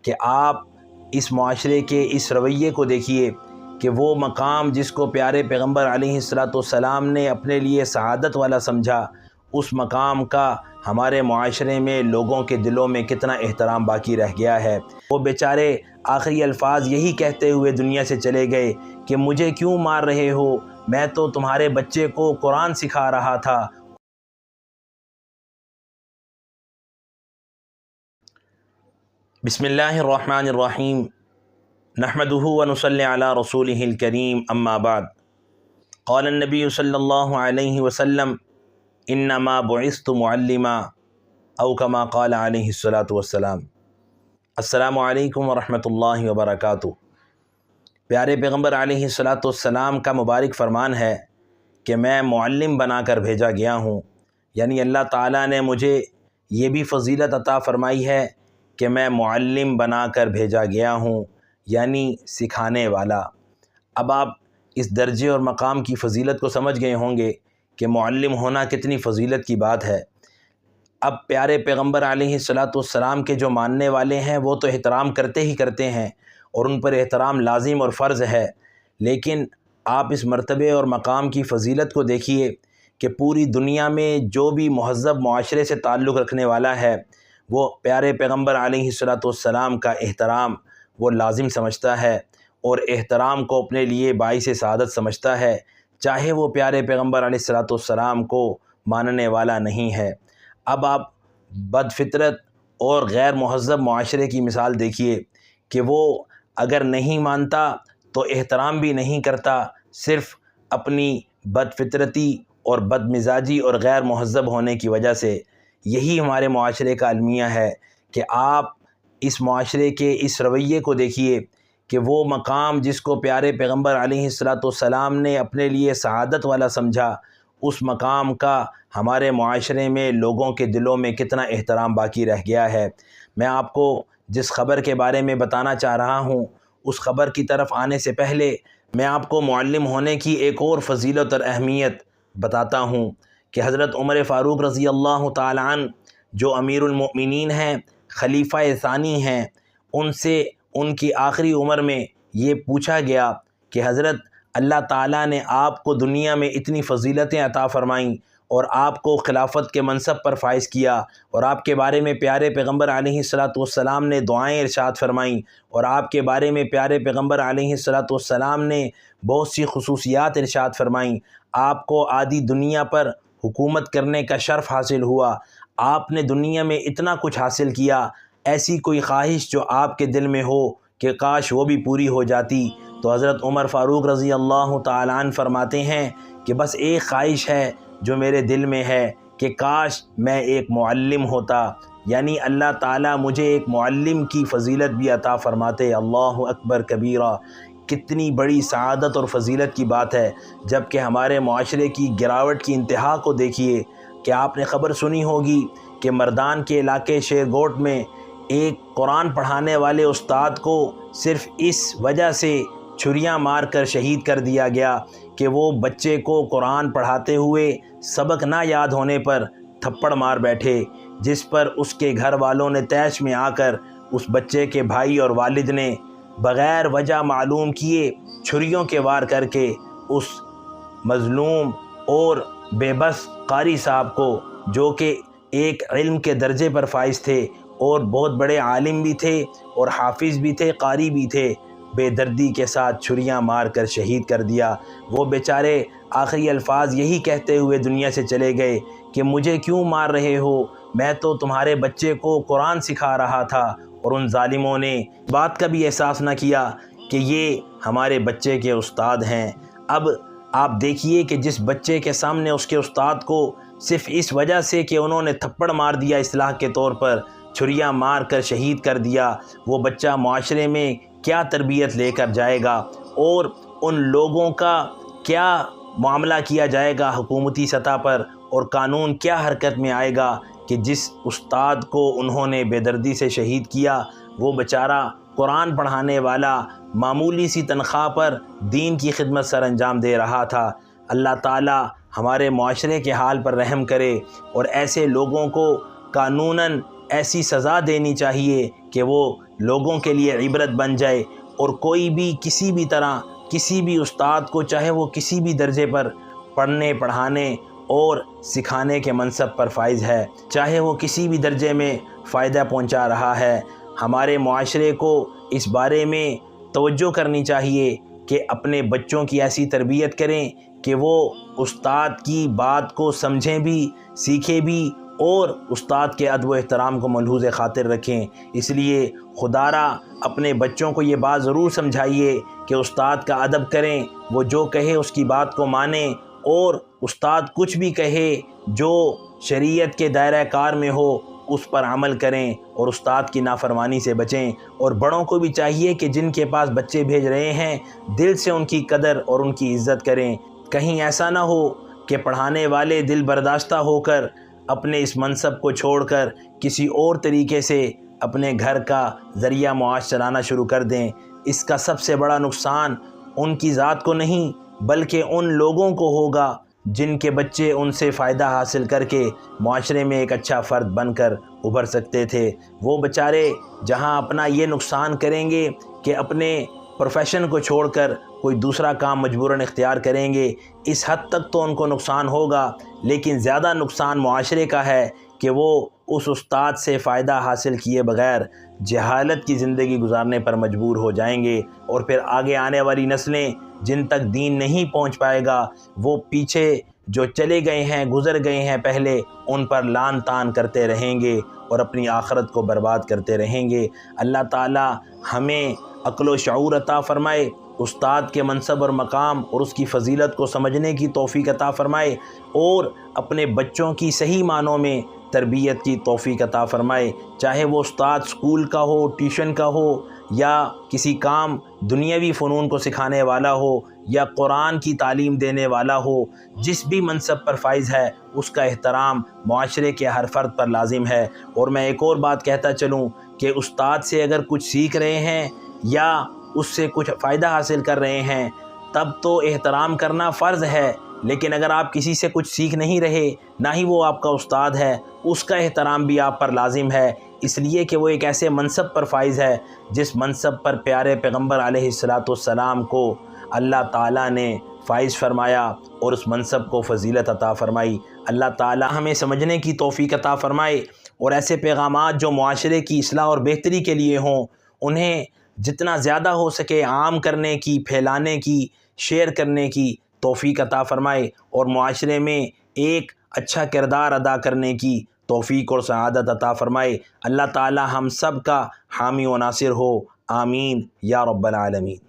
کہ آپ اس معاشرے کے اس رویے کو دیکھیے کہ وہ مقام جس کو پیارے پیغمبر علیہ الصلاۃ والسلام نے اپنے لیے سعادت والا سمجھا، اس مقام کا ہمارے معاشرے میں لوگوں کے دلوں میں کتنا احترام باقی رہ گیا ہے۔ وہ بیچارے آخری الفاظ یہی کہتے ہوئے دنیا سے چلے گئے کہ مجھے کیوں مار رہے ہو، میں تو تمہارے بچے کو قرآن سکھا رہا تھا۔ بسم اللہ الرحمن الرحیم، نحمدہ ونصلی علی رسولہ الکریم، اما بعد۔ قال النبی صلی اللہ علیہ وسلم انما بعثت معلما، او کما قال علیہ الصلاۃ والسلام۔ السلام علیکم ورحمۃ اللہ وبرکاتہ۔ پیارے پیغمبر علیہ الصلاۃ والسلام کا مبارک فرمان ہے کہ میں معلم بنا کر بھیجا گیا ہوں، یعنی اللہ تعالیٰ نے مجھے یہ بھی فضیلت عطا فرمائی ہے کہ میں معلم بنا کر بھیجا گیا ہوں، یعنی سکھانے والا۔ اب آپ اس درجے اور مقام کی فضیلت کو سمجھ گئے ہوں گے کہ معلم ہونا کتنی فضیلت کی بات ہے۔ اب پیارے پیغمبر علیہ الصلاۃ والسلام کے جو ماننے والے ہیں وہ تو احترام کرتے ہی کرتے ہیں اور ان پر احترام لازم اور فرض ہے، لیکن آپ اس مرتبے اور مقام کی فضیلت کو دیکھیے کہ پوری دنیا میں جو بھی مہذب معاشرے سے تعلق رکھنے والا ہے وہ پیارے پیغمبر علیہ الصلاۃ والسلام کا احترام وہ لازم سمجھتا ہے اور احترام کو اپنے لیے باعث سعادت سمجھتا ہے، چاہے وہ پیارے پیغمبر علیہ الصلاۃ والسلام کو ماننے والا نہیں ہے۔ اب آپ بد فطرت اور غیر مہذب معاشرے کی مثال دیکھیے کہ وہ اگر نہیں مانتا تو احترام بھی نہیں کرتا، صرف اپنی بد فطرتی اور بد مزاجی اور غیر مہذب ہونے کی وجہ سے۔ یہی ہمارے معاشرے کا المیہ ہے کہ آپ اس معاشرے کے اس رویے کو دیکھیے کہ وہ مقام جس کو پیارے پیغمبر علیہ الصلاۃ والسلام نے اپنے لیے سعادت والا سمجھا، اس مقام کا ہمارے معاشرے میں لوگوں کے دلوں میں کتنا احترام باقی رہ گیا ہے۔ میں آپ کو جس خبر کے بارے میں بتانا چاہ رہا ہوں اس خبر کی طرف آنے سے پہلے میں آپ کو معلم ہونے کی ایک اور فضیلت اور اہمیت بتاتا ہوں کہ حضرت عمر فاروق رضی اللہ تعالی عنہ جو امیر المؤمنین ہیں، خلیفہ ثانی ہیں، ان سے ان کی آخری عمر میں یہ پوچھا گیا کہ حضرت اللہ تعالیٰ نے آپ کو دنیا میں اتنی فضیلتیں عطا فرمائیں اور آپ کو خلافت کے منصب پر فائز کیا اور آپ کے بارے میں پیارے پیغمبر علیہ الصلاۃ والسلام نے دعائیں ارشاد فرمائیں اور آپ کے بارے میں پیارے پیغمبر علیہ الصلاۃ والسلام نے بہت سی خصوصیات ارشاد فرمائیں، آپ کو آدھی دنیا پر حکومت کرنے کا شرف حاصل ہوا، آپ نے دنیا میں اتنا کچھ حاصل کیا، ایسی کوئی خواہش جو آپ کے دل میں ہو کہ کاش وہ بھی پوری ہو جاتی، تو حضرت عمر فاروق رضی اللہ تعالی عنہ فرماتے ہیں کہ بس ایک خواہش ہے جو میرے دل میں ہے کہ کاش میں ایک معلم ہوتا، یعنی اللہ تعالیٰ مجھے ایک معلم کی فضیلت بھی عطا فرماتے۔ اللہ اکبر کبیرہ، کتنی بڑی سعادت اور فضیلت کی بات ہے۔ جبکہ ہمارے معاشرے کی گراوٹ کی انتہا کو دیکھیے کہ آپ نے خبر سنی ہوگی کہ مردان کے علاقے شیرگوٹ میں ایک قرآن پڑھانے والے استاد کو صرف اس وجہ سے چھریاں مار کر شہید کر دیا گیا کہ وہ بچے کو قرآن پڑھاتے ہوئے سبق نہ یاد ہونے پر تھپڑ مار بیٹھے، جس پر اس کے گھر والوں نے طیش میں آ کر اس بچے کے بھائی اور والد نے بغیر وجہ معلوم کیے چھریوں کے وار کر کے اس مظلوم اور بے بس قاری صاحب کو، جو کہ ایک علم کے درجے پر فائز تھے اور بہت بڑے عالم بھی تھے اور حافظ بھی تھے، قاری بھی تھے، بے دردی کے ساتھ چھریاں مار کر شہید کر دیا۔ وہ بیچارے آخری الفاظ یہی کہتے ہوئے دنیا سے چلے گئے کہ مجھے کیوں مار رہے ہو، میں تو تمہارے بچے کو قرآن سکھا رہا تھا۔ اور ان ظالموں نے بات کا بھی احساس نہ کیا کہ یہ ہمارے بچے کے استاد ہیں۔ اب آپ دیکھیے کہ جس بچے کے سامنے اس کے استاد کو صرف اس وجہ سے کہ انہوں نے تھپڑ مار دیا اصلاح کے طور پر، چھریاں مار کر شہید کر دیا، وہ بچہ معاشرے میں کیا تربیت لے کر جائے گا اور ان لوگوں کا کیا معاملہ کیا جائے گا حکومتی سطح پر، اور قانون کیا حرکت میں آئے گا کہ جس استاد کو انہوں نے بے دردی سے شہید کیا وہ بیچارہ قرآن پڑھانے والا معمولی سی تنخواہ پر دین کی خدمت سر انجام دے رہا تھا۔ اللہ تعالی ہمارے معاشرے کے حال پر رحم کرے اور ایسے لوگوں کو قانوناً ایسی سزا دینی چاہیے کہ وہ لوگوں کے لیے عبرت بن جائے، اور کوئی بھی کسی بھی طرح کسی بھی استاد کو، چاہے وہ کسی بھی درجے پر پڑھنے پڑھانے اور سکھانے کے منصب پر فائز ہے، چاہے وہ کسی بھی درجے میں فائدہ پہنچا رہا ہے، ہمارے معاشرے کو اس بارے میں توجہ کرنی چاہیے کہ اپنے بچوں کی ایسی تربیت کریں کہ وہ استاد کی بات کو سمجھیں بھی، سیکھیں بھی، اور استاد کے ادب و احترام کو ملحوظ خاطر رکھیں۔ اس لیے خدا را اپنے بچوں کو یہ بات ضرور سمجھائیے کہ استاد کا ادب کریں، وہ جو کہے اس کی بات کو مانیں، اور استاد کچھ بھی کہے جو شریعت کے دائرہ کار میں ہو اس پر عمل کریں، اور استاد کی نافرمانی سے بچیں۔ اور بڑوں کو بھی چاہیے کہ جن کے پاس بچے بھیج رہے ہیں دل سے ان کی قدر اور ان کی عزت کریں۔ کہیں ایسا نہ ہو کہ پڑھانے والے دل برداشتہ ہو کر اپنے اس منصب کو چھوڑ کر کسی اور طریقے سے اپنے گھر کا ذریعہ معاش چلانا شروع کر دیں۔ اس کا سب سے بڑا نقصان ان کی ذات کو نہیں بلکہ ان لوگوں کو ہوگا جن کے بچے ان سے فائدہ حاصل کر کے معاشرے میں ایک اچھا فرد بن کر ابھر سکتے تھے۔ وہ بیچارے جہاں اپنا یہ نقصان کریں گے کہ اپنے پروفیشن کو چھوڑ کر کوئی دوسرا کام مجبوراً اختیار کریں گے، اس حد تک تو ان کو نقصان ہوگا، لیکن زیادہ نقصان معاشرے کا ہے کہ وہ اس استاد سے فائدہ حاصل کیے بغیر جہالت کی زندگی گزارنے پر مجبور ہو جائیں گے، اور پھر آگے آنے والی نسلیں جن تک دین نہیں پہنچ پائے گا وہ پیچھے جو چلے گئے ہیں، گزر گئے ہیں پہلے، ان پر لعن طعن کرتے رہیں گے اور اپنی آخرت کو برباد کرتے رہیں گے۔ اللہ تعالی ہمیں عقل و شعور عطا فرمائے، استاد کے منصب اور مقام اور اس کی فضیلت کو سمجھنے کی توفیق عطا فرمائے، اور اپنے بچوں کی صحیح معنوں میں تربیت کی توفیق عطا فرمائے، چاہے وہ استاد اسکول کا ہو، ٹیوشن کا ہو، یا کسی کام دنیاوی فنون کو سکھانے والا ہو، یا قرآن کی تعلیم دینے والا ہو، جس بھی منصب پر فائز ہے اس کا احترام معاشرے کے ہر فرد پر لازم ہے۔ اور میں ایک اور بات کہتا چلوں کہ استاد سے اگر کچھ سیکھ رہے ہیں یا اس سے کچھ فائدہ حاصل کر رہے ہیں تب تو احترام کرنا فرض ہے، لیکن اگر آپ کسی سے کچھ سیکھ نہیں رہے، نہ ہی وہ آپ کا استاد ہے، اس کا احترام بھی آپ پر لازم ہے، اس لیے کہ وہ ایک ایسے منصب پر فائز ہے جس منصب پر پیارے پیغمبر علیہ السلام کو اللہ تعالیٰ نے فائز فرمایا اور اس منصب کو فضیلت عطا فرمائی۔ اللہ تعالیٰ ہمیں سمجھنے کی توفیق عطا فرمائے، اور ایسے پیغامات جو معاشرے کی اصلاح اور بہتری کے لیے ہوں انہیں جتنا زیادہ ہو سکے عام کرنے کی، پھیلانے کی، شیئر کرنے کی توفیق عطا فرمائے، اور معاشرے میں ایک اچھا کردار ادا کرنے کی توفیق اور سعادت عطا فرمائے۔ اللہ تعالی ہم سب کا حامی و ناصر ہو، آمین یا رب العالمین۔